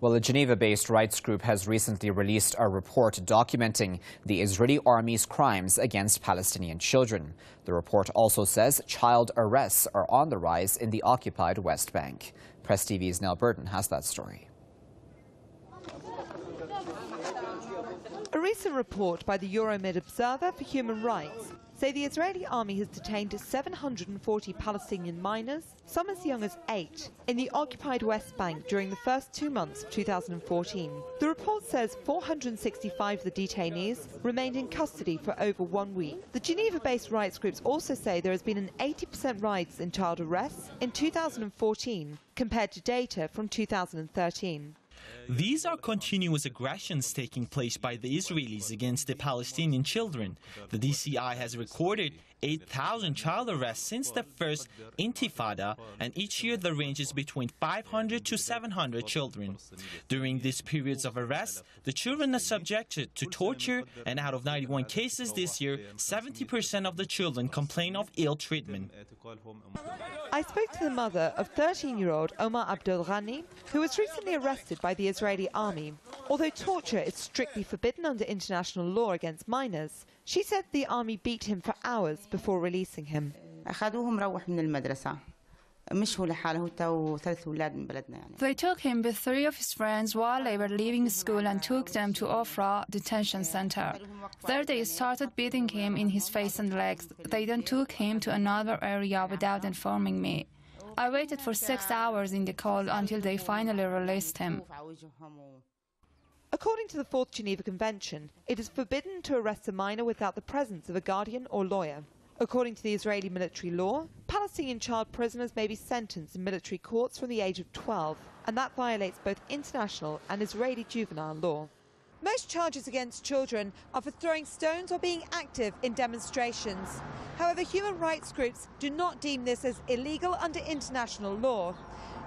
Well, a Geneva-based rights group has recently released a report documenting the Israeli army's crimes against Palestinian children. The report also says child arrests are on the rise in the occupied West Bank. Press TV's Nell Burton has that story. A recent report by the Euromed Observer for Human Rights say the Israeli army has detained 740 Palestinian minors, some as young as 8, in the occupied West Bank during the first 2 months of 2014. The report says 465 of the detainees remained in custody for over 1 week. The Geneva-based rights groups also say there has been an 80% rise in child arrests in 2014 compared to data from 2013. These are continuous aggressions taking place by the Israelis against the Palestinian children. The DCI has recorded 8,000 child arrests since the first Intifada, and each year the range is between 500 to 700 children. During these periods of arrest, the children are subjected to torture, and out of 91 cases this year, 70% of the children complain of ill treatment. I spoke to the mother of 13-year-old Omar Abdul Ghani, who was recently arrested by the Israeli army. Although torture is strictly forbidden under international law against minors, she said the army beat him for hours before releasing him. They took him with 3 of his friends while they were leaving school and took them to Ofra detention center. There they started beating him in his face and legs. They then took him to another area without informing me. I waited for 6 hours in the cold until they finally released him. According to the 4th Geneva Convention, it is forbidden to arrest a minor without the presence of a guardian or lawyer. According to the Israeli military law, Palestinian child prisoners may be sentenced in military courts from the age of 12, and that violates both international and Israeli juvenile law. Most charges against children are for throwing stones or being active in demonstrations. However, human rights groups do not deem this as illegal under international law.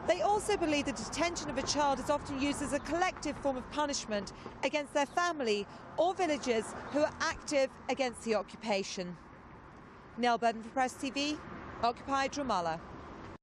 They also believe the detention of a child is often used as a collective form of punishment against their family or villagers who are active against the occupation. Nell Burton for Press TV, occupied Ramallah.